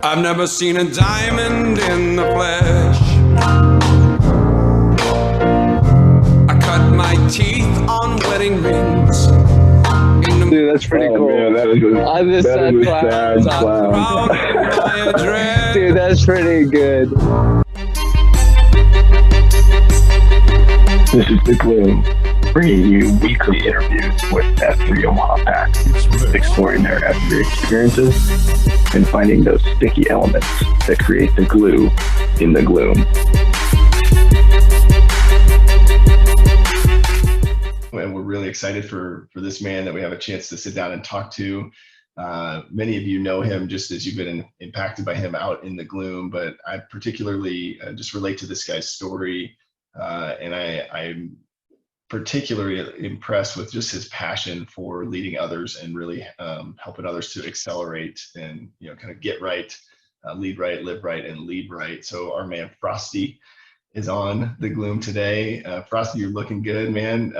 I've never seen a diamond in the flesh. I cut my teeth on wedding rings. Dude, that's pretty cool. Man, that is On this that sad is a clown. sad clown. Proud of my address. Dude, that's pretty good. This is The Gloom, bringing you weekly interviews with F3 Omaha Pack, exploring their F3 experiences and finding those sticky elements that create the glue in the gloom. And we're really excited for this man that we have a chance to sit down and talk to. Many of you know him just as you've been impacted by him out in the gloom, but I particularly just relate to this guy's story. And I'm particularly impressed with just his passion for leading others and really helping others to accelerate and, kind of get right, lead right, live right, and lead right. So our man Frosty is on the gloom today. Frosty, you're looking good, man.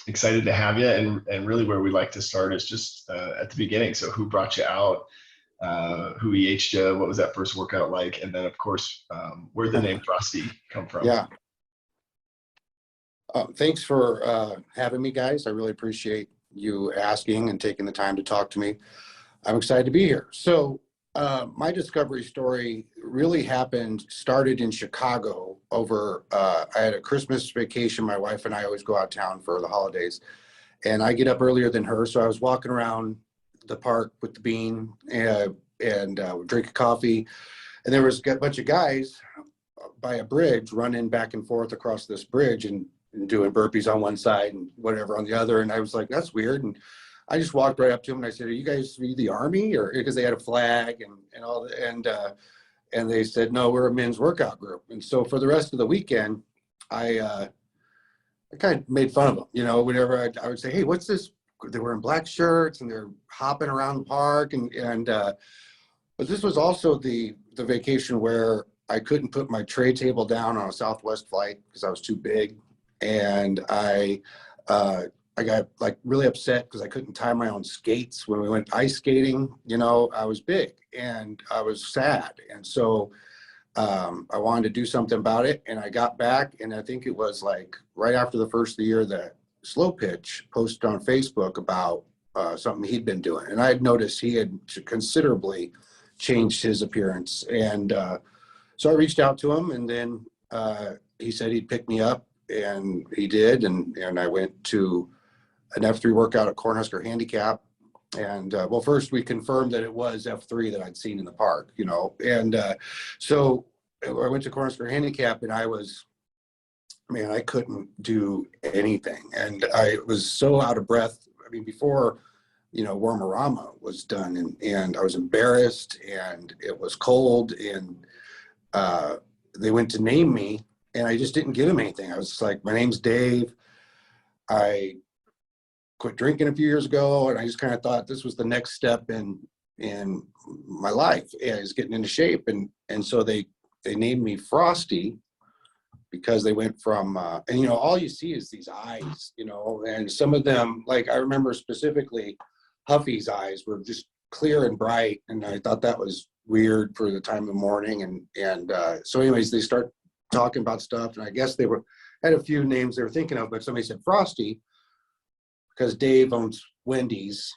Excited to have you. And really where we like to start is just at the beginning. So who brought you out? Who EH'd you? What was that first workout like? And then of course, where'd the name Frosty come from? Yeah. Thanks for having me, guys. I really appreciate you asking and taking the time to talk to me. I'm excited to be here. So my discovery story really started in Chicago over, I had a Christmas vacation. My wife and I always go out of town for the holidays, and I get up earlier than her. So I was walking around the park with the bean and drink a coffee, and there was a bunch of guys by a bridge running back and forth across this bridge and doing burpees on one side and whatever on the other. And I was like, that's weird. And I just walked right up to him and I said, are you guys the Army? Or because they had a flag and all that. And they said, no, we're a men's workout group. And so for the rest of the weekend, I kind of made fun of them, whenever I would say, hey, what's this? They're wearing black shirts and they're hopping around the park. But this was also the vacation where I couldn't put my tray table down on a Southwest flight because I was too big. And I got like really upset because I couldn't tie my own skates when we went ice skating. I was big and I was sad. And so I wanted to do something about it. And I got back, and I think it was like right after the first of the year that Slow Pitch posted on Facebook about something he'd been doing. And I had noticed he had considerably changed his appearance. And so I reached out to him, and then he said he'd pick me up. And he did, and I went to an F3 workout at Cornhusker Handicap. And well, first we confirmed that it was F3 that I'd seen in the park, And so I went to Cornhusker Handicap, and I couldn't do anything, and I was so out of breath. I mean, before Warmarama was done, and I was embarrassed, and it was cold, and they went to name me. And I just didn't give him anything. I was just like, my name's Dave. I quit drinking a few years ago, and I just kind of thought this was the next step in my life, is getting into shape. And so they named me Frosty because they went from and all you see is these eyes, and some of them, like I remember specifically Huffy's eyes were just clear and bright, and I thought that was weird for the time of the morning. And so anyways, they start talking about stuff, and I guess they had a few names they were thinking of, but somebody said Frosty because Dave owns Wendy's,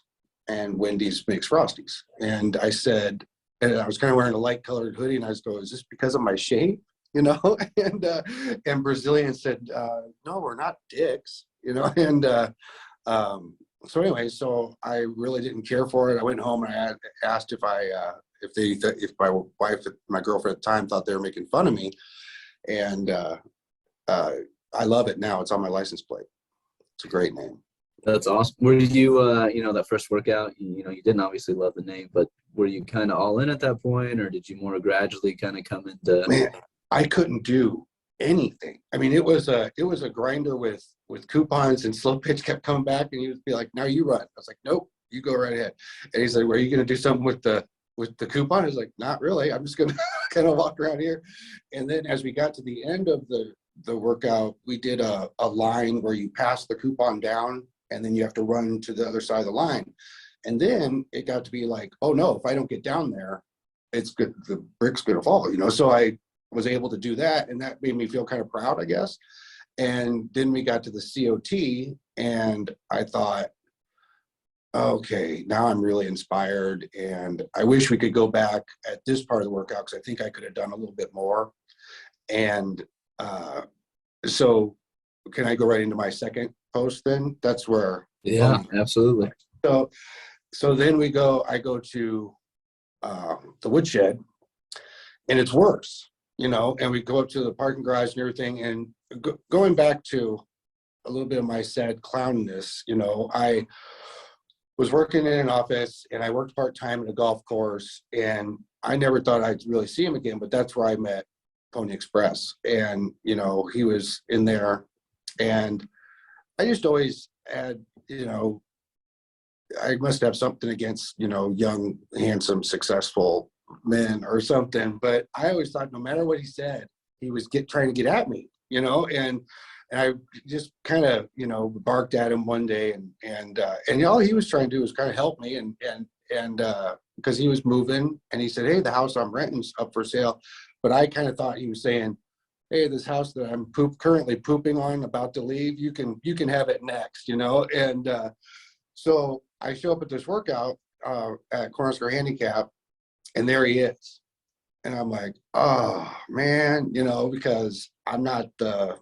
and Wendy's makes Frosties. And I said, and I was kind of wearing a light colored hoodie, and I was going, is this because of my shape? And Brazilian said, no, we're not dicks, and so anyway, so I really didn't care for it. I went home and I asked if my wife, my girlfriend at the time, thought they were making fun of me. And I love it now. It's on my license plate. It's a great name. That's awesome. Were you, that first workout, you didn't obviously love the name, but were you kind of all in at that point, or did you more gradually kind of come into? Man, I couldn't do anything. I mean, it was a grinder with coupons, and Slow Pitch kept coming back, and he would be like, now you run. I was like, nope, you go right ahead. And he's like, well, are you going to do something with the coupon? I was like, not really. I'm just going to kind of walk around here. And then as we got to the end of the workout, we did a line where you pass the coupon down, and then you have to run to the other side of the line. And then it got to be like, oh no, if I don't get down there, it's good, the brick's gonna fall, you know. So I was able to do that, and that made me feel kind of proud, I guess. And then we got to the COT, and I thought, okay, now I'm really inspired, and I wish we could go back at this part of the workout, because I think I could have done a little bit more. And so can I go right into my second post then? That's where. Yeah, absolutely. So then I go to the woodshed, and it's worse, you know, and we go up to the parking garage and everything. And going back to a little bit of my sad clownness, you know, I was working in an office, and I worked part-time at a golf course, and I never thought I'd really see him again, but that's where I met Pony Express. And, you know, he was in there, and I just always had, you know, I must have something against, you know, young, handsome, successful men or something, but I always thought no matter what he said, he was trying to get at me, you know. And I just kind of, you know, barked at him one day, and all he was trying to do was kind of help me, and because he was moving, and he said, hey, the house I'm renting's up for sale. But I kind of thought he was saying, hey, this house that I'm currently pooping on, about to leave, you can have it next, you know. And so I show up at this workout at Cornerstone Handicap, and there he is. And I'm like, oh man, you know, because I'm not the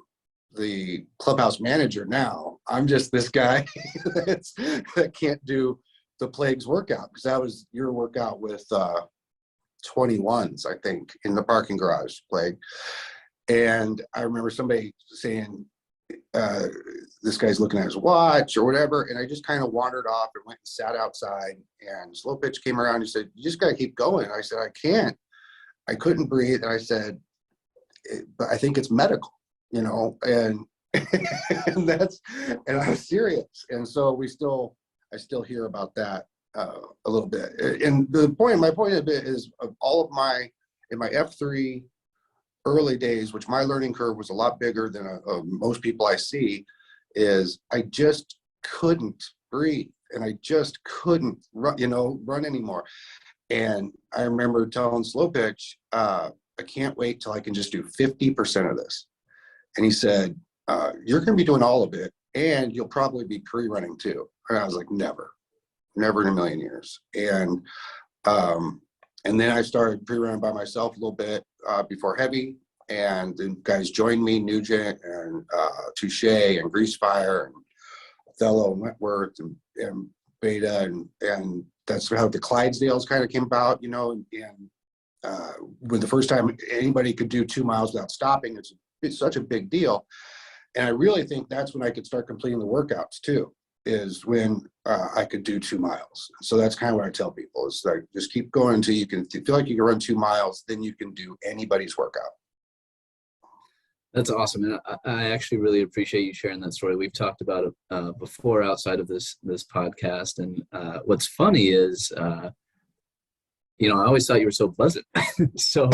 clubhouse manager now. I'm just this guy that can't do the Plagues workout, because that was your workout with 21s, I think, in the parking garage, Plague. And I remember somebody saying, this guy's looking at his watch or whatever. And I just kind of wandered off and went and sat outside, and Slow Pitch came around. He said, you just got to keep going. I said, I can't. I couldn't breathe. And I said, but I think it's medical, you know, and and I was serious. And so I still hear about that a little bit. And my point of it is, of all of in my F3 early days, which my learning curve was a lot bigger than most people I see, is I just couldn't breathe, and I just couldn't run anymore. And I remember telling Slow Pitch, I can't wait till I can just do 50% of this. And he said, you're going to be doing all of it, and you'll probably be pre-running too. And I was like, never in a million years. And then I started pre-running by myself a little bit before heavy, and the guys joined me, Nugent and Touche and Greasefire and Othello and Wentworth and Beta, and that's how the Clydesdales kind of came about, you know. And when the first time anybody could do 2 miles without stopping, it's such a big deal. And I really think that's when I could start completing the workouts too, is when I could do 2 miles. So that's kind of what I tell people, is like, just keep going until you can feel like you can run 2 miles, then you can do anybody's workout. That's awesome. And I actually really appreciate you sharing that story. We've talked about it before outside of this podcast. And what's funny is, you know, I always thought you were so pleasant. So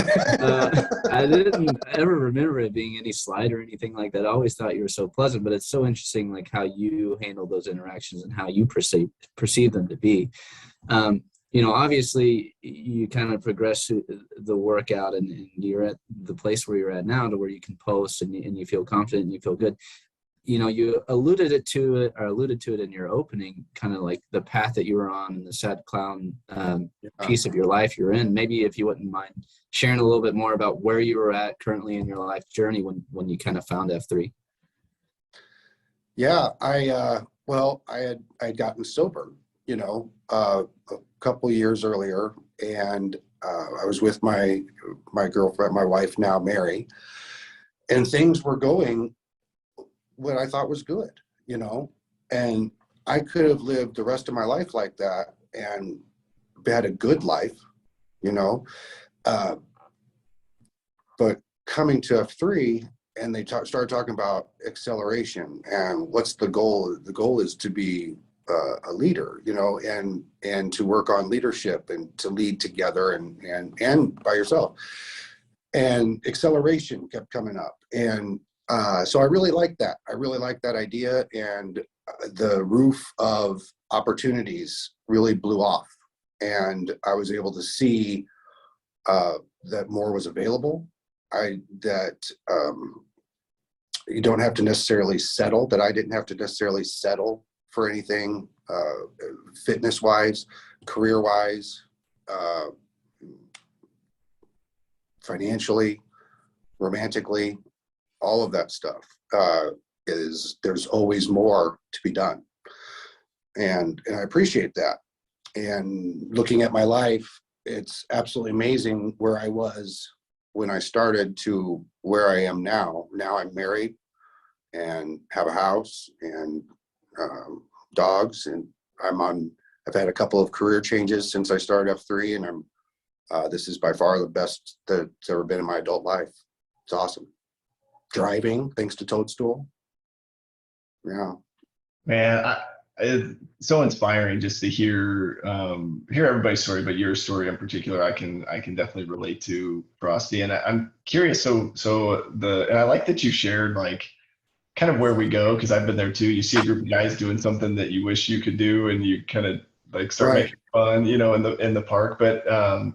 I didn't ever remember it being any slight or anything like that. I always thought you were so pleasant, but it's so interesting, like how you handle those interactions and how you perceive them to be. You know, obviously you kind of progress through the workout, and you're at the place where you're at now, to where you can post and you feel confident and you feel good. You know, you alluded to it in your opening, kind of like the path that you were on and the sad clown piece of your life you're in. Maybe if you wouldn't mind sharing a little bit more about where you were at currently in your life journey when you kind of found F3. Yeah, I had gotten sober, you know, a couple years earlier, and I was with my girlfriend, my wife now, Mary, and things were going what I thought was good, you know, and I could have lived the rest of my life like that and had a good life, you know, but coming to F3, and they started talking about acceleration and what's the goal. The goal is to be a leader, you know, and to work on leadership and to lead together and by yourself. And acceleration kept coming up, and so I really liked that. I really liked that idea, and the roof of opportunities really blew off, and I was able to see that more was available. That you don't have to necessarily settle, that I didn't have to necessarily settle for anything fitness-wise, career-wise, financially, romantically, all of that stuff. There's always more to be done. And I appreciate that. And looking at my life, it's absolutely amazing where I was when I started to where I am now. Now I'm married and have a house and dogs, and I've had a couple of career changes since I started F3, and this is by far the best that's ever been in my adult life. It's awesome. Driving, thanks to Toadstool. Yeah. Man, it's so inspiring just to hear everybody's story, but your story in particular, I can definitely relate to, Frosty. And I'm curious. And I like that you shared like kind of where we go, because I've been there too. You see a group of guys doing something that you wish you could do, and you kind of like start making fun, in the park. But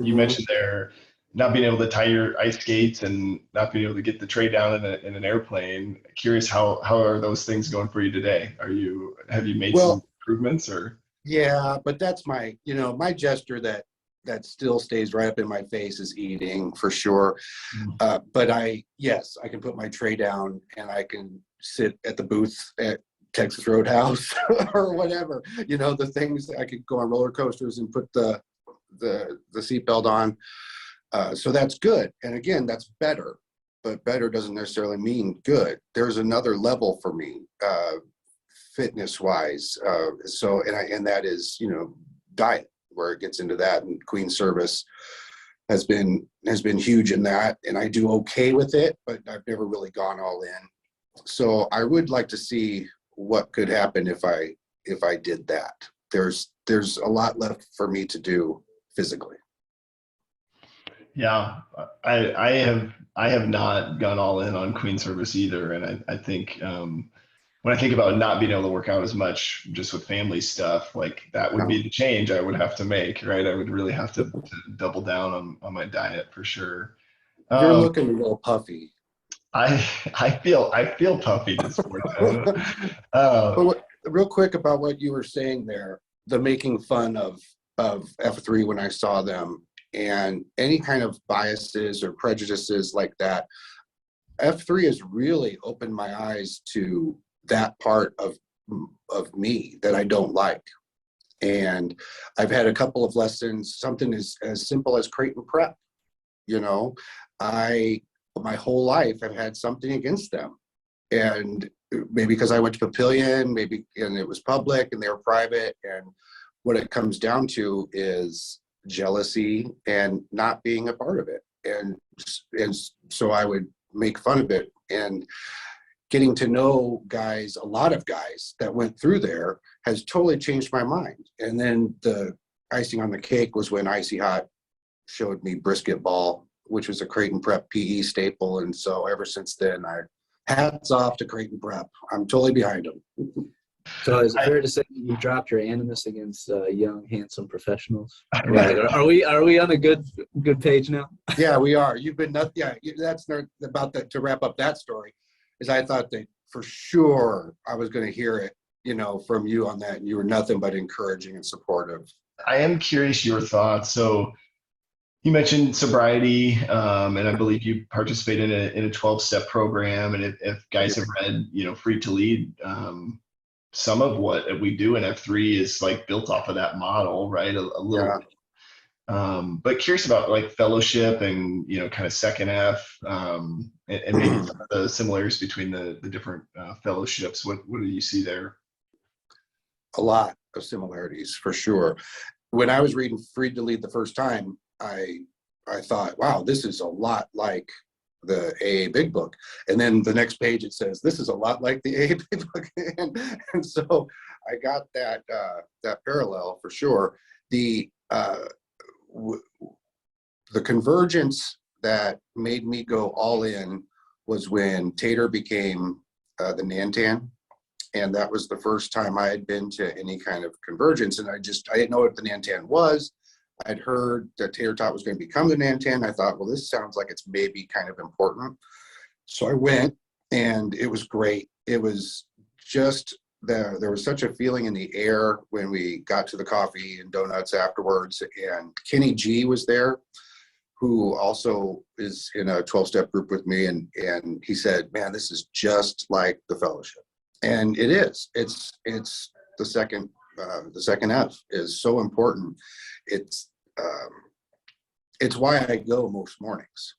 you mentioned there not being able to tie your ice skates and not being able to get the tray down in an airplane. Curious, how are those things going for you today? Have you made some improvements or? Yeah, but that's my gesture that still stays right up in my face is eating, for sure. But I can put my tray down and I can sit at the booth at Texas Roadhouse or whatever, the things. I could go on roller coasters and put the seatbelt on. So that's good. And again, that's better, but better doesn't necessarily mean good. There's another level for me, fitness wise. And that is, diet, where it gets into that, and Queen Service has been huge in that. And I do okay with it, but I've never really gone all in. So I would like to see what could happen if I did that. There's a lot left for me to do physically. Yeah, I have not gone all in on Queen Service either, and I think when I think about not being able to work out as much just with family stuff, like that would be the change I would have to make, right? I would really have to double down on my diet for sure. You're looking a little puffy. I feel puffy this morning. But real quick about what you were saying there, the making fun of F3 when I saw them, and any kind of biases or prejudices like that. F3 has really opened my eyes to that part of me that I don't like. And I've had a couple of lessons, something as simple as Creighton Prep. My whole life I've had something against them. And maybe because I went to Papillion, and it was public and they were private. And what it comes down to is jealousy and not being a part of it. And so I would make fun of it. And getting to know a lot of guys that went through there has totally changed my mind. And then the icing on the cake was when Icy Hot showed me brisket ball, which was a Creighton Prep PE staple. And so ever since then, hats off to Creighton Prep. I'm totally behind them. So is it fair to say you dropped your animus against young, handsome professionals? Are we on a good page now? Yeah, we are. You've been that's about that. To wrap up that story, is I thought that for sure I was going to hear it, from you on that, and you were nothing but encouraging and supportive. I am curious your thoughts. So you mentioned sobriety, and I believe you participate in a 12-step program. And if guys have read, Free to Lead, some of what we do in F3 is like built off of that model, right? A little, but curious about like fellowship and, kind of second F, and maybe some of the similarities between the different fellowships. What do you see there? A lot of similarities for sure. When I was reading Free to Lead the first time, I thought, wow, this is a lot like the AA Big Book. And then the next page it says, this is a lot like the AA Big Book. and so I got that parallel for sure. The convergence that made me go all in was when Tater became the Nantan. And that was the first time I had been to any kind of convergence. And I didn't know what the Nantan was. I'd heard that tater tot was going to become the NAN10. I thought, well, this sounds like it's maybe kind of important. So I went, and it was great. It was just there was such a feeling in the air when we got to the coffee and donuts afterwards. And Kenny G was there, who also is in a 12-step group with me. And he said, man, this is just like the fellowship. And it is. It's the second F is so important. It's why I go most mornings.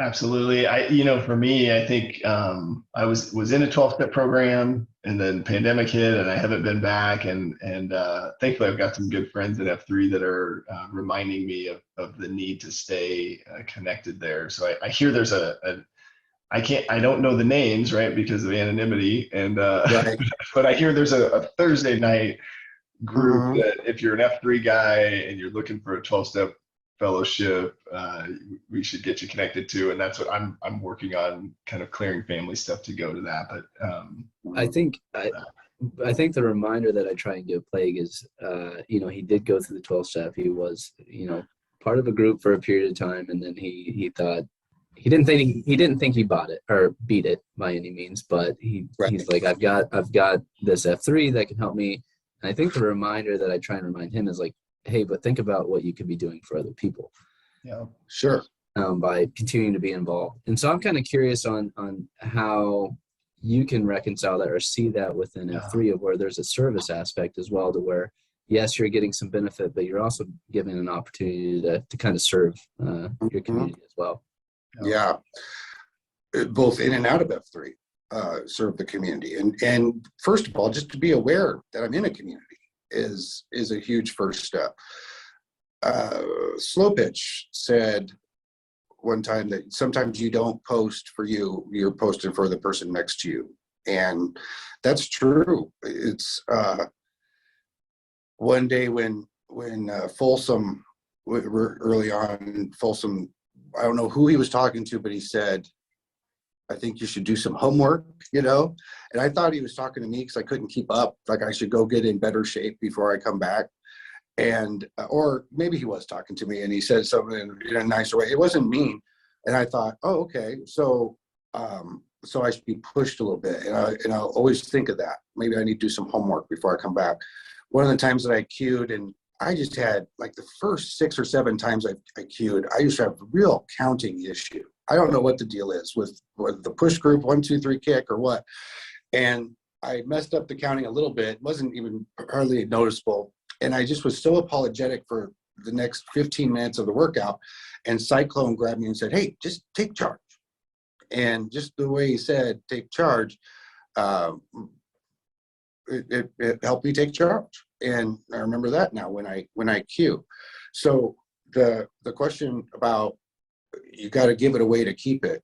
Absolutely. For me, I think I was in a 12-step program, and then pandemic hit, and I haven't been back. And thankfully, I've got some good friends at F3 that are reminding me of the need to stay connected there. So I hear there's I don't know the names, right, because of anonymity, and Right. but I hear there's a Thursday night group Mhm. that if you're an F3 guy and you're looking for a 12-step fellowship, we should get you connected to, and that's what I'm working on, kind of clearing family stuff to go to that. But I think the reminder that I try and give Plague is, he did go through the 12 step. He was, part of a group for a period of time, and then he thought he didn't think he bought it or beat it by any means, but he's like, I've got this F3 that can help me. And I think the reminder that I try and remind him is like, hey, but think about what you could be doing for other people. Yeah, sure. By continuing to be involved. And so I'm kind of curious on how you can reconcile that or see that within F3, of where there's a service aspect as well, to where, yes, you're getting some benefit, but you're also given an opportunity to kind of serve your community as well. Yeah. Both in and out of F3, serve the community. And first of all, just to be aware that I'm in a community is a huge first step. Slow Pitch said one time that sometimes you don't post for you, you're posting for the person next to you. And that's true. It's one day when Folsom, early on, Folsom, I don't know who he was talking to, but he said, I think you should do some homework, and I thought he was talking to me because I couldn't keep up. Like I should go get in better shape before I come back. And, or maybe he was talking to me and he said something in a nicer way. It wasn't mean. And I thought, oh, okay. So I should be pushed a little bit. And I'll always think of that. Maybe I need to do some homework before I come back. One of the times that I queued, and I just had like the first 6 or 7 times I queued, I used to have a real counting issue. I don't know what the deal is with the push group, 1, 2, 3 kick or what. And I messed up the counting a little bit. It wasn't even hardly noticeable. And I just was so apologetic for the next 15 minutes of the workout. And Cyclone grabbed me and said, hey, just take charge. And just the way he said, take charge, it helped me take charge. And I remember that now when I queue. So the question about, you got to give it away to keep it.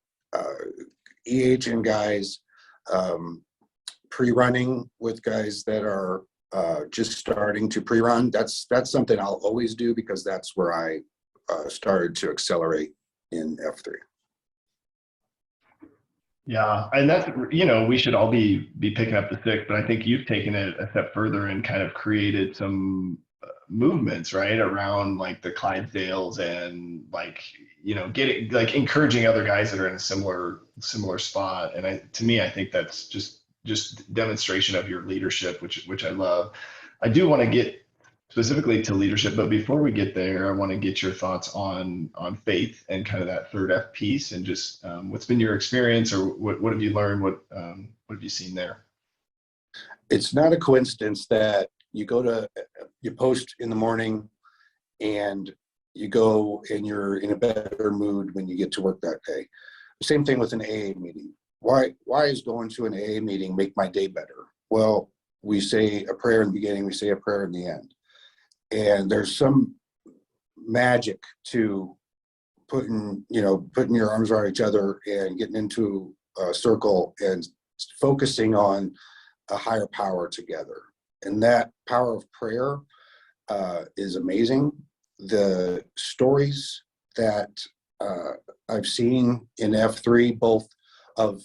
EHN guys, pre-running with guys that are just starting to pre-run. That's something I'll always do because that's where I started to accelerate in F3. Yeah, and that's, we should all be picking up the stick, but I think you've taken it a step further and kind of created some movements, right, around like the Clydesdales and getting encouraging other guys that are in a similar spot. And to me, I think that's just demonstration of your leadership, which I love. I do want to get specifically to leadership, but before we get there, I want to get your thoughts on faith and kind of that third F piece, and just what's been your experience, or what have you learned? What have you seen there? It's not a coincidence that you post in the morning and you go and you're in a better mood when you get to work that day. Same thing with an AA meeting. Why is going to an AA meeting make my day better? Well, we say a prayer in the beginning, we say a prayer in the end. And there's some magic to putting your arms around each other and getting into a circle and focusing on a higher power together. And that power of prayer is amazing. The stories that I've seen in F3, both of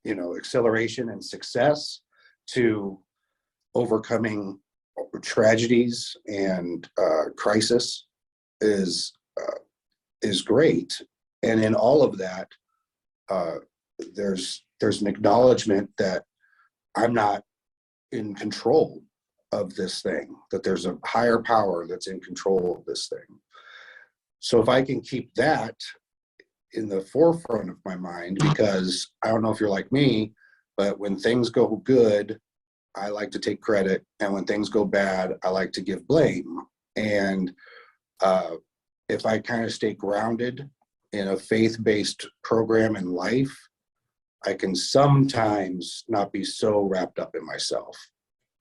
acceleration and success, to overcoming tragedies and crisis is great. And in all of that, there's an acknowledgement that I'm not in control of this thing, that there's a higher power that's in control of this thing. So if I can keep that in the forefront of my mind, because I don't know if you're like me, but when things go good, I like to take credit, and when things go bad, I like to give blame. And if I kind of stay grounded in a faith-based program in life, I can sometimes not be so wrapped up in myself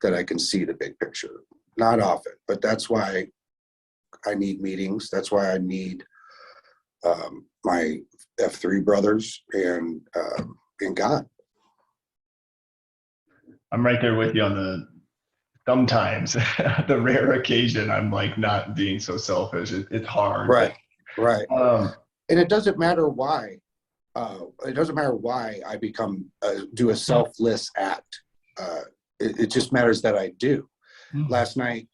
that I can see the big picture. Not often, but that's why I need meetings. That's why I need my F3 brothers and God. I'm right there with you on the sometimes the rare occasion I'm like not being so selfish. It's hard. Right. And it doesn't matter why. It doesn't matter why I do a selfless act. It just matters that I do. Last night,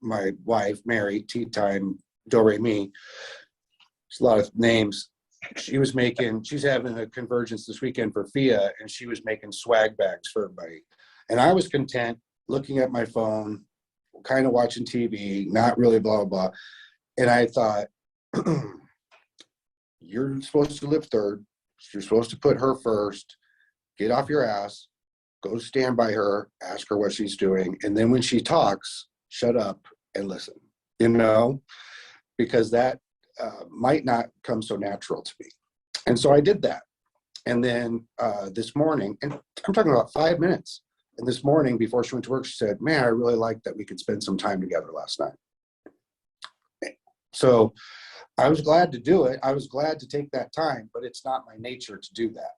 my wife, Mary, tea time, do re mi. There's a lot of names. She's having a convergence this weekend for FIA, and she was making swag bags for everybody. And I was content looking at my phone, kind of watching TV, not really blah, blah, blah. And I thought, you're supposed to live third. You're supposed to put her first. Get off your ass. Go stand by her. Ask her what she's doing. And then when she talks, shut up and listen, because that might not come so natural to me. And so I did that. And then this morning, and I'm talking about 5 minutes. And this morning, before she went to work, she said, man, I really liked that we could spend some time together last night. So I was glad to do it. I was glad to take that time, but it's not my nature to do that.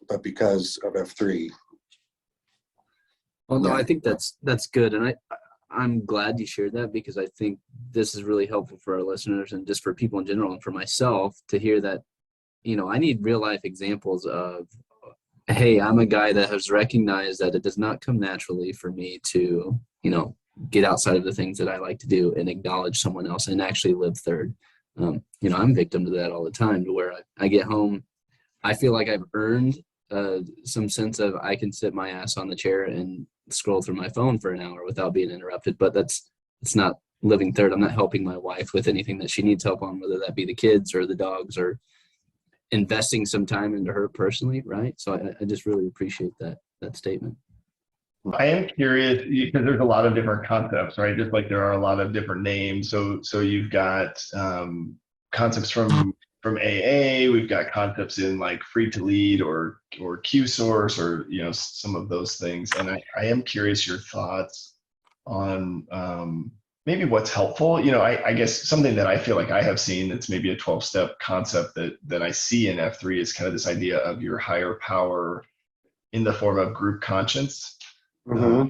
But because of F3. Well, no, I think that's good. And I'm glad you shared that, because I think this is really helpful for our listeners and just for people in general, and for myself to hear that, I need real life examples of, hey, I'm a guy that has recognized that it does not come naturally for me to, get outside of the things that I like to do and acknowledge someone else and actually live third. I'm victim to that all the time, to where I get home, I feel like I've earned some sense of I can sit my ass on the chair and scroll through my phone for an hour without being interrupted. But it's not living third. I'm not helping my wife with anything that she needs help on, whether that be the kids or the dogs, or investing some time into her personally, right? So I just really appreciate that statement. I am curious, because there's a lot of different concepts, right? Just like there are a lot of different names. So you've got concepts from AA. We've got concepts in like free to lead or Q source, or some of those things. And I am curious your thoughts on maybe what's helpful. I guess something that I feel like I have seen that's maybe a 12-step concept that I see in F3 is kind of this idea of your higher power in the form of group conscience. Mm-hmm.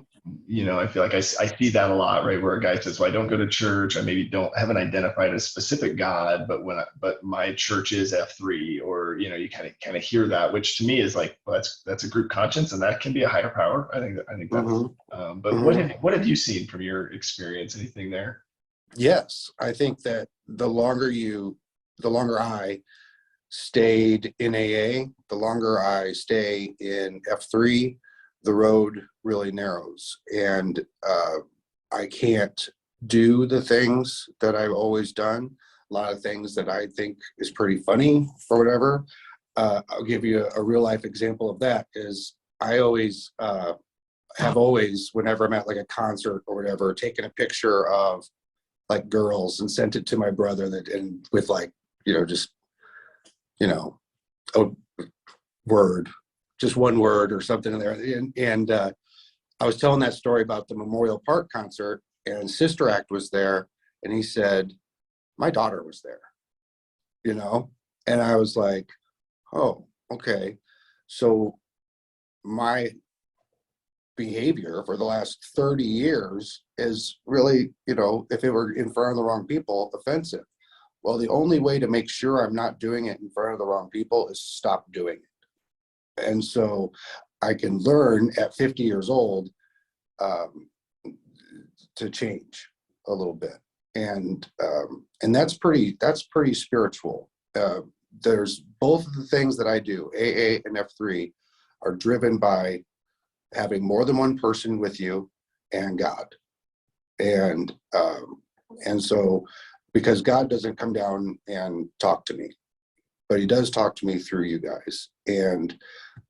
I feel like I see that a lot, right? Where a guy says, well, I don't go to church. I maybe haven't identified a specific God, but my church is F3, or, you kind of hear that, which to me is like, well, that's a group conscience, and that can be a higher power. I think that's, but Mm-hmm. what have you seen from your experience? Anything there? Yes. I think that the longer I stayed in AA, the longer I stay in F3, the road really narrows, and I can't do the things that I've always done. A lot of things that I think is pretty funny or whatever. I'll give you a real life example of that. Is I always whenever I'm at like a concert or whatever, taken a picture of like girls and sent it to my brother and with like just a word, just one word or something in there. And I was telling that story about the Memorial Park concert, and Sister Act was there, and he said, my daughter was there, and I was like, oh, okay. So my behavior for the last 30 years is really, if it were in front of the wrong people, offensive. Well, the only way to make sure I'm not doing it in front of the wrong people is stop doing it. And so I can learn at 50 years old to change a little bit. And that's pretty spiritual. There's both of the things that I do, AA and F3, are driven by having more than one person with you and God. And so, because God doesn't come down and talk to me, but he does talk to me through you guys. And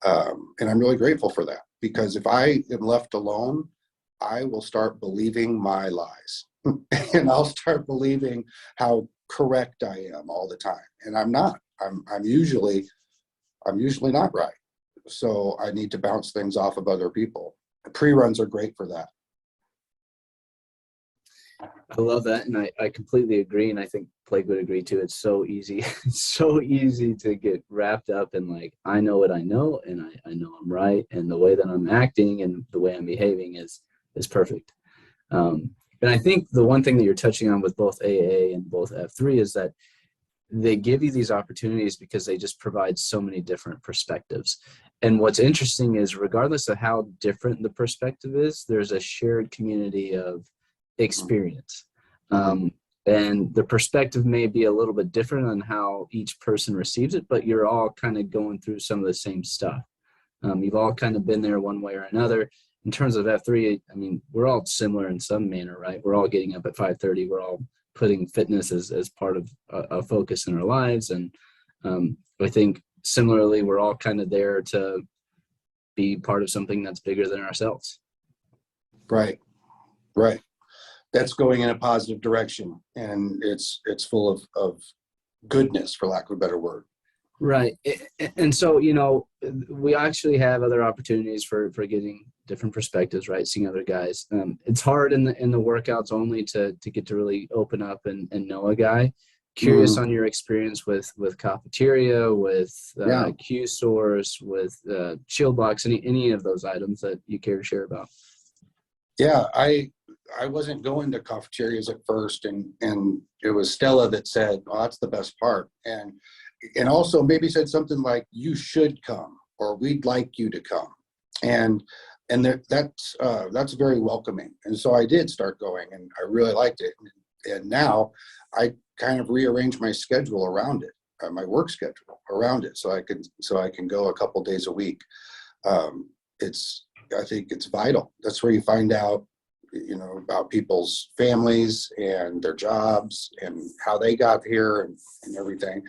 I'm really grateful for that, because if I am left alone, I will start believing my lies and I'll start believing how correct I am all the time. And I'm not. I'm usually not right. So I need to bounce things off of other people. Pre-runs are great for that. I love that, and I completely agree, and I think Blake would agree too. It's so easy. It's so easy to get wrapped up in, like, I know what I know, and I know I'm right, and the way that I'm acting and the way I'm behaving is perfect. And I think the one thing that you're touching on with both AA and both F3 is that they give you these opportunities because they just provide so many different perspectives. And what's interesting is, regardless of how different the perspective is, there's a shared community of experience. And the perspective may be a little bit different on how each person receives it, but you're all kind of going through some of the same stuff. You've all kind of been there one way or another. In terms of F3, I mean, we're all similar in some manner, right? We're all getting up at 5:30. We're all putting fitness as part of a focus in our lives. And I think similarly, we're all kind of there to be part of something that's bigger than ourselves. Right. That's going in a positive direction, and it's full of goodness, for lack of a better word. Right. And so, we actually have other opportunities for getting different perspectives, right? Seeing other guys. It's hard in the workouts only to get to really open up and know a guy. Curious on your experience with cafeteria, with Q stores, with shield blocks, any of those items that you care to share about. Yeah, I wasn't going to cafeterias at first, and it was Stella that said, well, that's the best part. And also maybe said something like, you should come, or we'd like you to come. And that's very welcoming. And so I did start going, and I really liked it. And now I kind of rearrange my schedule around it, my work schedule around it, so I can go a couple days a week. I think it's vital. That's where you find out, about people's families and their jobs and how they got here and everything.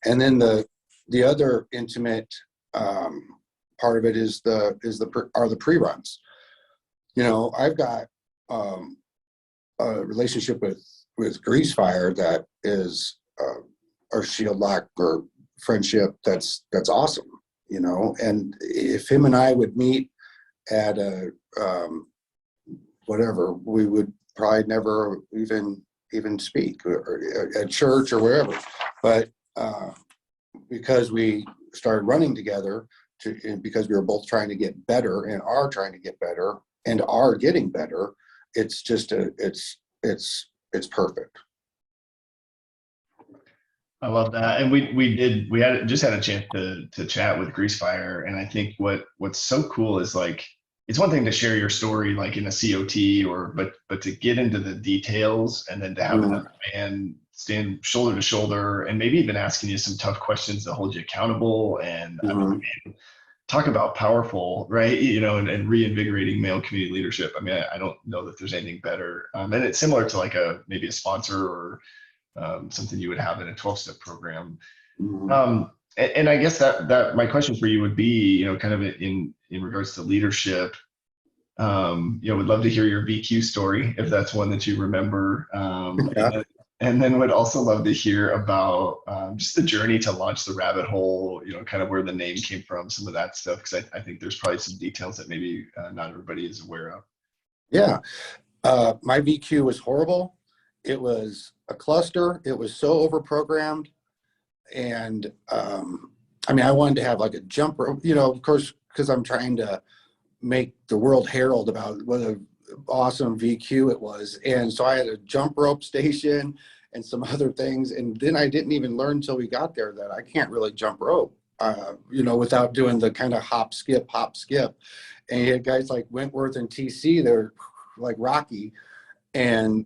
And then the other intimate part of it is the pre-runs. I've got a relationship with Grease Fire that is our shield lock or friendship. That's awesome. And if him and I would meet at a whatever, we would probably never even speak, or at church or wherever. But because we started running together, because we were both trying to get better and are trying to get better and are getting better, it's just it's perfect. I love that. And we just had a chance to chat with Grease Fire. And I think what's so cool is, like, it's one thing to share your story, like in a COT, but to get into the details, and then to have another man stand shoulder to shoulder and maybe even asking you some tough questions to hold you accountable. And I mean, talk about powerful, right? And reinvigorating male community leadership. I mean, I don't know that there's anything better. And it's similar to like maybe a sponsor or something you would have in a 12-step program. And I guess that my question for you would be, kind of in regards to leadership, would love to hear your VQ story, if that's one that you remember. And then would also love to hear about just the journey to launch the Rabbit Hole, kind of where the name came from, some of that stuff, because I think there's probably some details that maybe not everybody is aware of. Yeah. My VQ was horrible. It was a cluster. It was so overprogrammed. And I wanted to have like a jump rope, of course, because I'm trying to make the World Herald about what an awesome VQ it was. And so I had a jump rope station and some other things. And then I didn't even learn until we got there that I can't really jump rope, without doing the kind of hop, skip. And you had guys like Wentworth and TC, they're like Rocky. And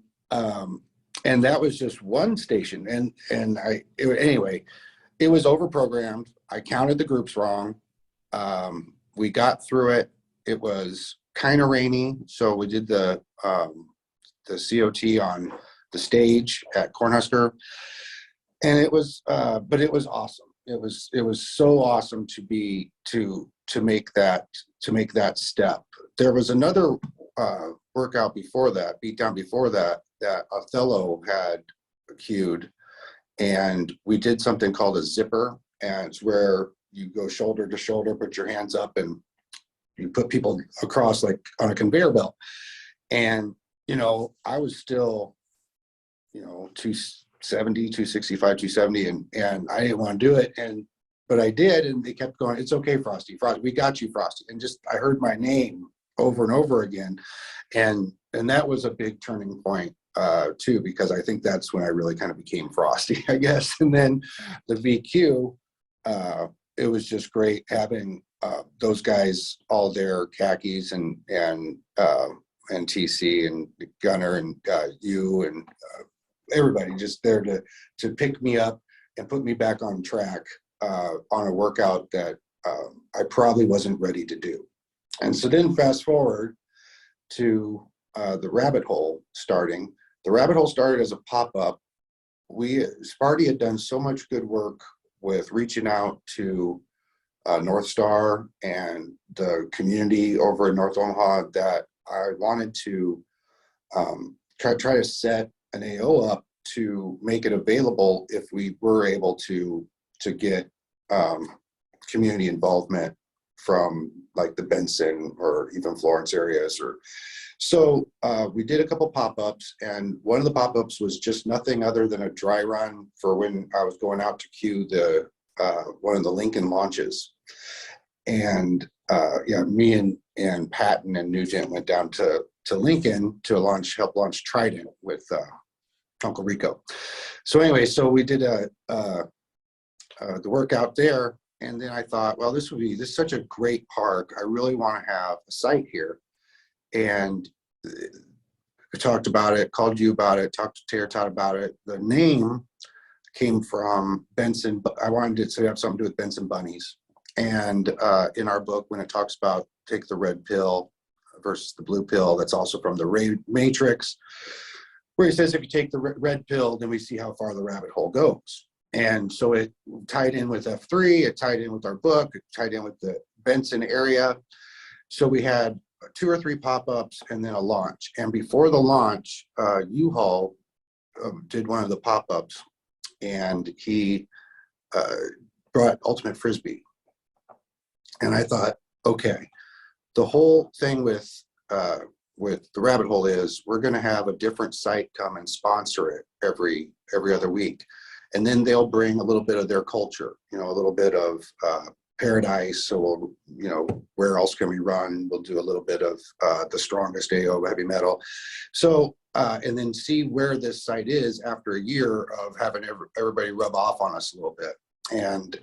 that was just one station. Anyway, it was overprogrammed. I counted the groups wrong. We got through it. It was kind of rainy, so we did the COT on the stage at Cornhusker, and it was, but it was awesome. It was so awesome to make that step. There was another workout before that, beatdown before that Othello had cued, and we did something called a zipper, and it's where you go shoulder to shoulder, put your hands up, and you put people across like on a conveyor belt. And, I was still, 270, 265, 270, and I didn't want to do it. But I did, and they kept going, "It's okay, Frosty, we got you, Frosty." And just, I heard my name over and over again. And that was a big turning point too, because I think that's when I really kind of became Frosty, I guess. And then the VQ, it was just great having those guys, all their khakis and TC and Gunner and you and everybody just there to pick me up and put me back on track on a workout that I probably wasn't ready to do. And so then fast forward to the rabbit hole starting. The rabbit hole started as a pop-up. Sparty had done so much good work with reaching out to North Star and the community over in North Omaha that I wanted to try to set an AO up to make it available if we were able to get community involvement from like the Benson or even Florence areas. So we did a couple pop-ups, and one of the pop-ups was just nothing other than a dry run for when I was going out to cue the one of the Lincoln launches. And me and Patton and Nugent went down to Lincoln to help launch Trident with Uncle Rico. So anyway, so we did the workout there, and then I thought, well, this is such a great park. I really want to have a site here. And I talked about it, called you about it, talked to Tara Todd about it. The name came from Benson. I wanted it to have something to do with Benson bunnies. And in our book, when it talks about take the red pill versus the blue pill, that's also from the Matrix, where he says if you take the red pill, then we see how far the rabbit hole goes. And so it tied in with F3, it tied in with our book, it tied in with the Benson area. So we had 2 or 3 pop-ups and then a launch. And before the launch, U-Haul did one of the pop-ups, and he brought Ultimate Frisbee. And I thought, okay, the whole thing with the rabbit hole is we're going to have a different site come and sponsor it every other week. And then they'll bring a little bit of their culture, a little bit of Paradise. So we'll, where else can we run? We'll do a little bit of the strongest AO heavy metal. So, and then see where this site is after a year of having everybody rub off on us a little bit. And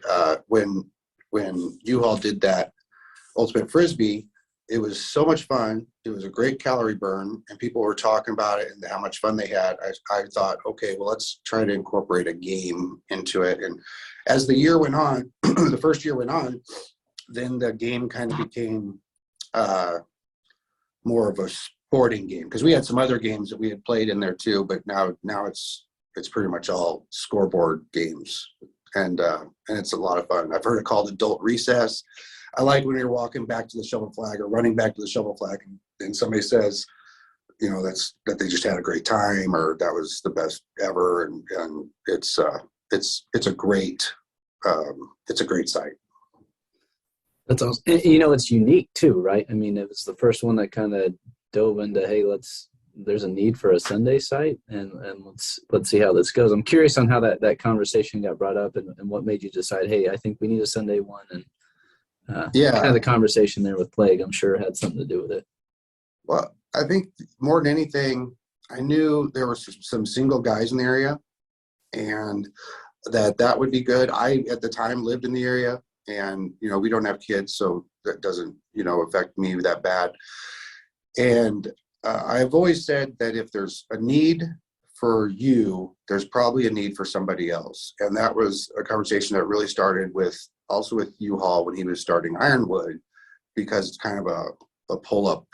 when U-Haul did that Ultimate Frisbee, it was so much fun. It was a great calorie burn, and people were talking about it and how much fun they had. I thought, okay, well, let's try to incorporate a game into it. And as the year went on, the first year went on, then the game kind of became more of a sporting game, because we had some other games that we had played in there too, but now it's pretty much all scoreboard games, and it's a lot of fun. I've heard it called adult recess. I like when you're walking back to the shovel flag or running back to the shovel flag, and somebody says, that they just had a great time, or that was the best ever, and it's a great site. That's awesome. And, it's unique too, right? I mean, it was the first one that kind of dove into, hey, there's a need for a Sunday site, and let's see how this goes. I'm curious on how that conversation got brought up, and what made you decide, hey, I think we need a Sunday one, and kind of the conversation there with Plague, I'm sure, had something to do with it. Well, I think more than anything, I knew there were some single guys in the area, and that would be good. I, at the time, lived in the area, and, we don't have kids, so that doesn't, affect me that bad. And I've always said that if there's a need for you, there's probably a need for somebody else. And that was a conversation that really started with U-Haul when he was starting Ironwood, because it's kind of a pull-up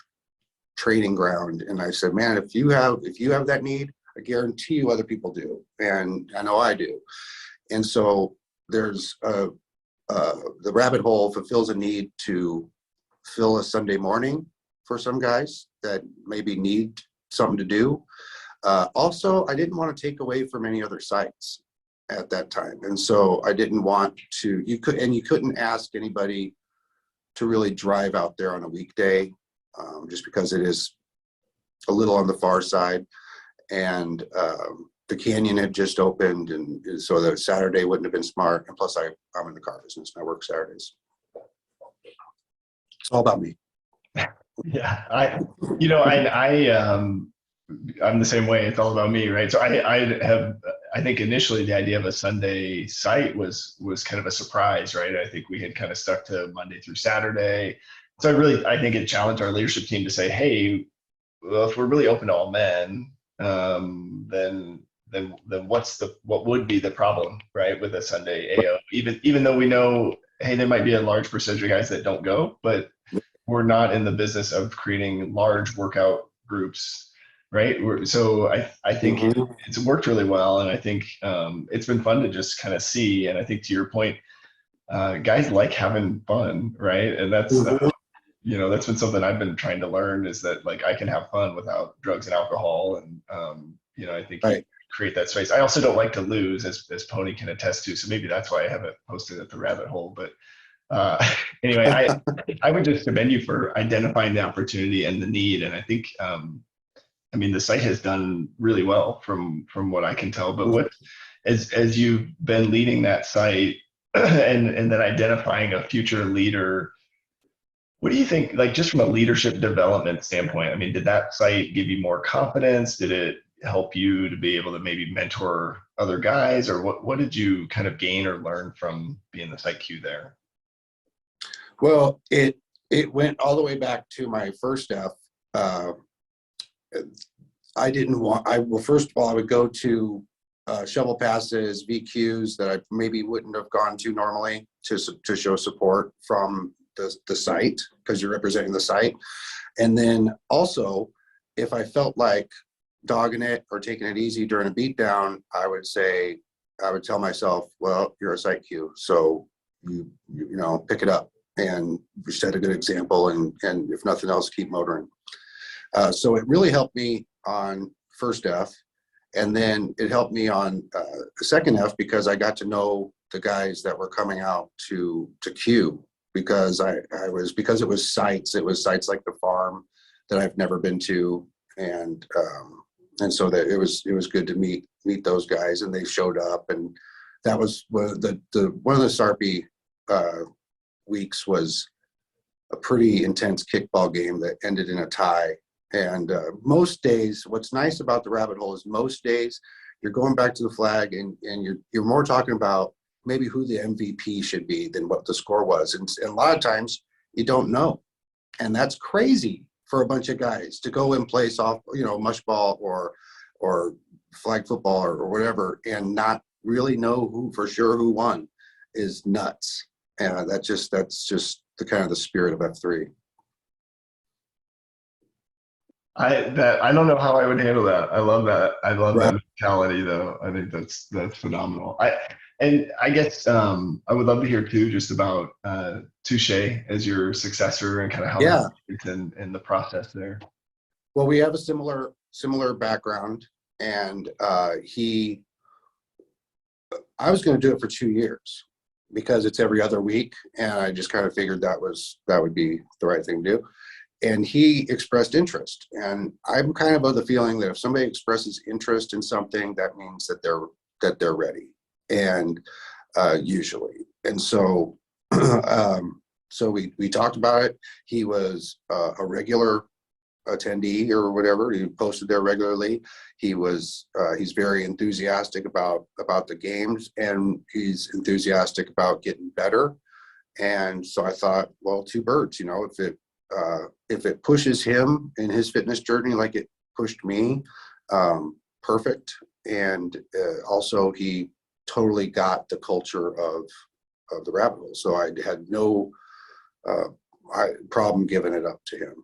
training ground. And I said, man, if you have that need, I guarantee you other people do. And I know I do. And so there's the rabbit hole fulfills a need to fill a Sunday morning for some guys that maybe need something to do. Also, I didn't want to take away from any other sites at that time. And so I didn't want to, you couldn't ask anybody to really drive out there on a weekday, just because it is a little on the far side. And the canyon had just opened, and so the Saturday wouldn't have been smart. And plus I'm in the car business and I work Saturdays. It's all about me. Yeah, I'm the same way. It's all about me, right? So I think initially the idea of a Sunday site was kind of a surprise, right? I think we had kind of stuck to Monday through Saturday. So I think it challenged our leadership team to say, hey, well, if we're really open to all men, then what would be the problem, right, with a Sunday AO? Even though we know, hey, there might be a large percentage of guys that don't go, but we're not in the business of creating large workout groups, right? So I think it's worked really well, and I think it's been fun to just kind of see. And I think to your point, guys like having fun, right? And that's that's been something I've been trying to learn, is that like I can have fun without drugs and alcohol, and I think you create that space. I also don't like to lose, as Pony can attest to. So maybe that's why I haven't posted at the rabbit hole, but. Anyway, I would just commend you for identifying the opportunity and the need. And I think, the site has done really well from what I can tell. But as you've been leading that site and then identifying a future leader, what do you think, like just from a leadership development standpoint? Did that site give you more confidence? Did it help you to be able to maybe mentor other guys? Or what did you kind of gain or learn from being the site Q there? Well, it went all the way back to my first F. First of all, I would go to shovel passes, VQs that I maybe wouldn't have gone to normally to show support from the site, because you're representing the site. And then also, if I felt like dogging it or taking it easy during a beatdown, I would tell myself, well, you're a site Q, so you pick it up and set a good example, and if nothing else, keep motoring. So it really helped me on first F, and then it helped me on second F, because I got to know the guys that were coming out to Q, because because it was sites like the farm that I've never been to, and so that it was good to meet those guys, and they showed up, and that was one of the Sarpy weeks was a pretty intense kickball game that ended in a tie. And most days, what's nice about the rabbit hole is most days you're going back to the flag, and you're more talking about maybe who the MVP should be than what the score was. And a lot of times you don't know, and that's crazy for a bunch of guys to go and play mush ball or flag football or whatever, and not really know who won is nuts. And that's just the kind of the spirit of F3. I don't know how I would handle that. I love that. I love that mentality, though. I think that's phenomenal. I guess I would love to hear too, just about Touche as your successor, and kind of how that's in the process there. Well, we have a similar background, and I was going to do it for 2 years, because it's every other week, and I just kind of figured that would be the right thing to do. And he expressed interest, and I'm kind of the feeling that if somebody expresses interest in something, that means that they're ready, and usually. And so so we talked about it. He was a regular attendee or whatever. He posted there regularly. He's very enthusiastic about the games, and he's enthusiastic about getting better. And so I thought, well, two birds, if it pushes him in his fitness journey like it pushed me, perfect. And also he totally got the culture of the rabbit hole. So I had no problem giving it up to him.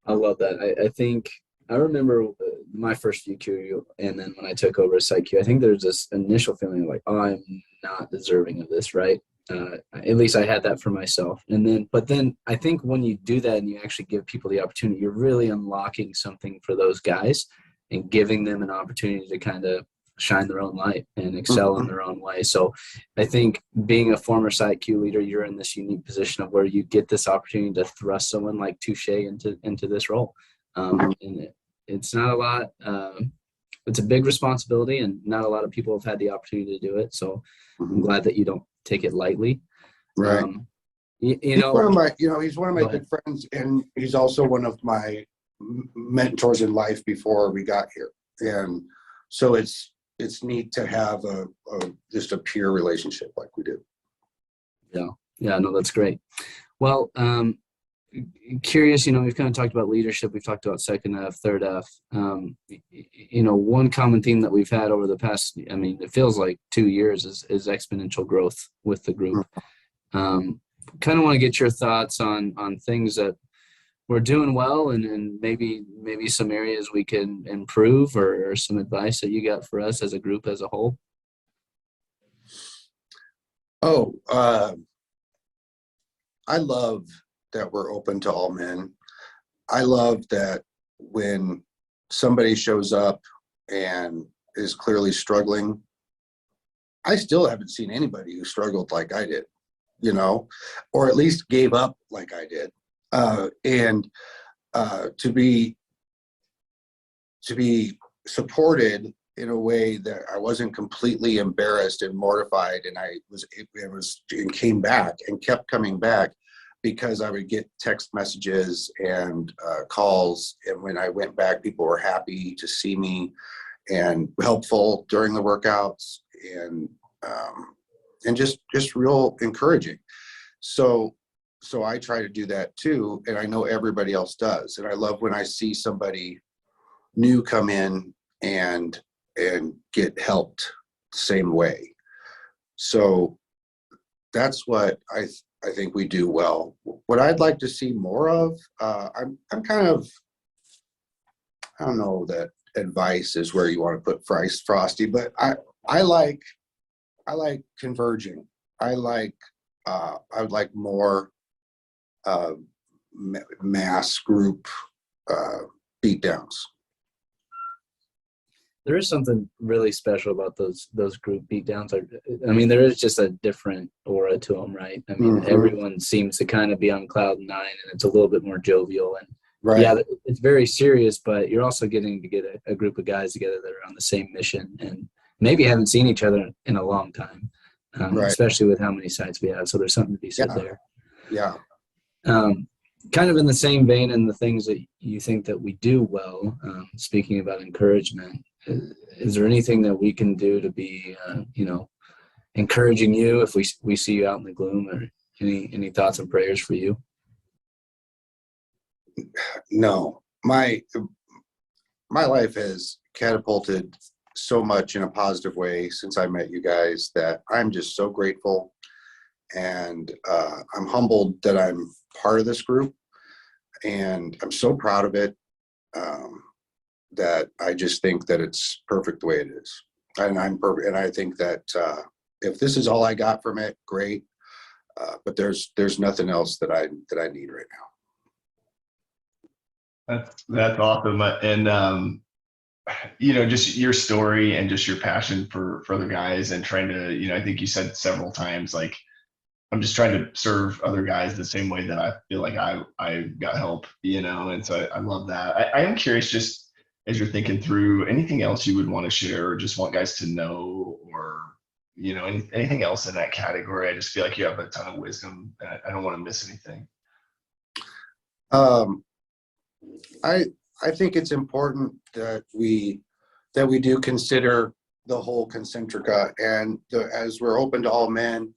I love that. I think I remember my first VQ, and then when I took over as PsyQ, I think there's this initial feeling like, oh, I'm not deserving of this, right? At least I had that for myself. But then I think when you do that and you actually give people the opportunity, you're really unlocking something for those guys and giving them an opportunity to kind of shine their own light and excel in their own way. So I think being a former PsyQ leader, you're in this unique position of where you get this opportunity to thrust someone like Touche into this role. And it's not a lot. It's a big responsibility, and not a lot of people have had the opportunity to do it. So I'm glad that you don't take it lightly. Right. He's one of my, he's one of my good friends, and he's also one of my mentors in life before we got here. And so it's neat to have just a peer relationship like we do. Yeah, no, that's great. Well, curious, we've kind of talked about leadership. We've talked about second F, third F. One common theme that we've had over the past, it feels like 2 years is exponential growth with the group. Kind of want to get your thoughts on things that we're doing well and maybe some areas we can improve, or some advice that you got for us as a group as a whole. I love that we're open to all men. I love that when somebody shows up and is clearly struggling, I still haven't seen anybody who struggled like I did, or at least gave up like I did. And to be supported in a way that I wasn't completely embarrassed and mortified, and and came back and kept coming back, because I would get text messages and calls, and when I went back, people were happy to see me and helpful during the workouts, and just real encouraging. So I try to do that too, and I know everybody else does. And I love when I see somebody new come in and get helped the same way. So that's what I think we do well. What I'd like to see more of, I'm kind of, I don't know that advice is where you want to put Frosty, but I like converging. I would like more mass group beatdowns. There is something really special about those group beatdowns. There is just a different aura to them, right? Everyone seems to kind of be on cloud nine, and it's a little bit more jovial. And right. Yeah, it's very serious, but you're also getting to get a group of guys together that are on the same mission and maybe haven't seen each other in a long time, right. Especially with how many sites we have. So there's something to be said there. Yeah. Kind of in the same vein, and the things that you think that we do well, speaking about encouragement, is there anything that we can do to be, encouraging you if we see you out in the gloom, or any thoughts and prayers for you? No, my life has catapulted so much in a positive way since I met you guys that I'm just so grateful. And I'm humbled that I'm part of this group, and I'm so proud of it, that I just think that it's perfect the way it is. And I'm perfect. And I think that if this is all I got from it, great. But there's nothing else that I need right now. That's awesome. And just your story and just your passion for other guys, and trying to, I think you said several times, like, I'm just trying to serve other guys the same way that I feel like I got help, and so I love that. I am curious, just as you're thinking through, anything else you would want to share or just want guys to know, or, anything else in that category? I just feel like you have a ton of wisdom. I don't want to miss anything. I think it's important that we do consider the whole concentrica, and as we're open to all men,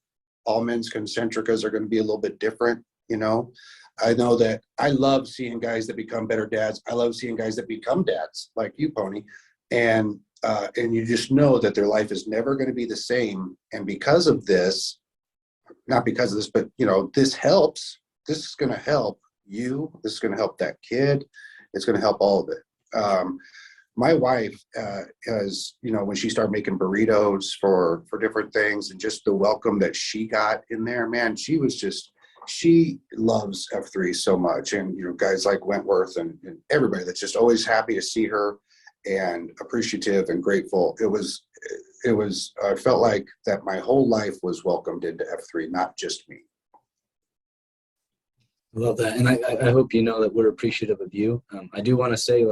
all men's concentricas are going to be a little bit different. I know that I love seeing guys that become better dads. I love seeing guys that become dads like you, Pony. And you just know that their life is never going to be the same. And because of this, not because of this, but this helps. This is going to help you. This is going to help that kid. It's going to help all of it. My wife has, when she started making burritos for different things, and just the welcome that she got in there, man, she loves F3 so much. And, guys like Wentworth and everybody that's just always happy to see her and appreciative and grateful. I felt like that my whole life was welcomed into F3, not just me. I love that. And I hope you know that we're appreciative of you. I do want to say,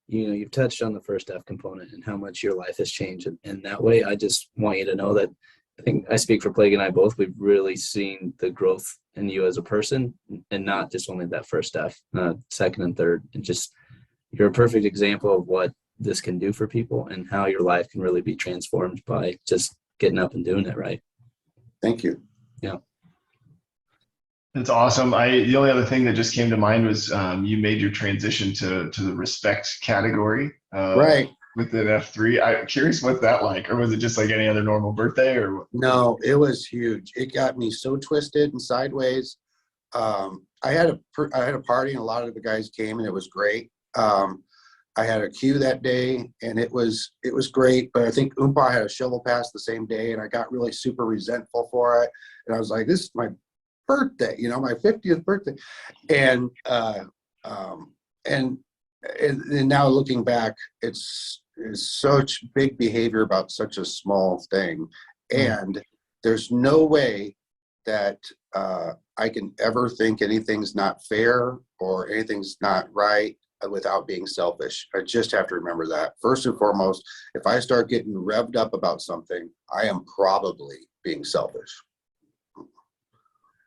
you've touched on the first F component and how much your life has changed. And that way, I just want you to know that I think I speak for Plague and I both. We've really seen the growth in you as a person, and not just only that first F, second and third. And just, you're a perfect example of what this can do for people and how your life can really be transformed by just getting up and doing it right. Thank you. Yeah. That's awesome. The only other thing that just came to mind was you made your transition to the respect category. Right. Within F3. I'm curious what that like, or was it just like any other normal birthday or what? No, it was huge. It got me so twisted and sideways. I had a party and a lot of the guys came and it was great. I had a queue that day and it was great, but I think Oompa had a shovel pass the same day and I got really super resentful for it. And I was like, this is my birthday, my 50th birthday. And now looking back, it's such big behavior about such a small thing. And there's no way that I can ever think anything's not fair or anything's not right without being selfish. I just have to remember that. First and foremost, if I start getting revved up about something, I am probably being selfish.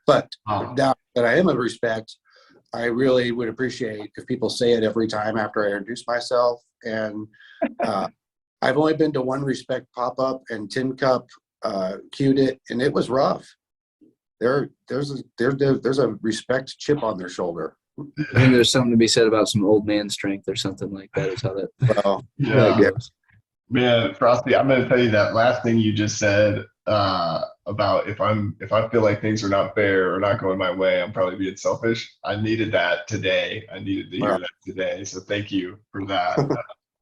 But now that I am in respect, I really would appreciate if people say it every time after I introduce myself. And I've only been to one respect pop-up, and Tin Cup cued it, and it was rough. There's a respect chip on their shoulder. I think there's something to be said about some old man strength or something like that is how that, that goes. Yeah, Frosty, I'm going to tell you that last thing you just said about if I feel like things are not fair or not going my way, I'm probably being selfish. I needed that today. I needed to hear that today. So thank you for that.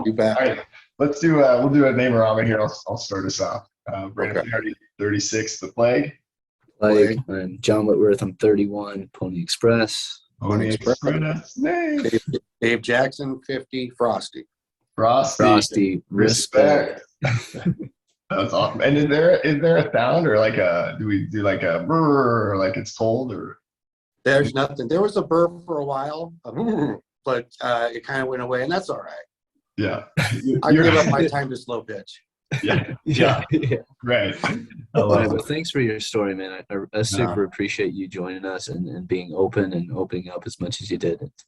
You bet. All right, we'll do a name-a-rama here. I'll start us off. Brandon, 36, The Plague. Plague. I'm John Whitworth. I'm 31, Pony Express. Pony Express. Dave Jackson, 50, Frosty. Frosty, respect. That's awesome. And is there a sound or do we do like a brr or like it's cold or? There's nothing. There was a burr for a while, but it kind of went away, and that's all right. Yeah. I give up my time to slow pitch. Yeah. Right. Well, thanks for your story, man. I super appreciate you joining us and being open and opening up as much as you did.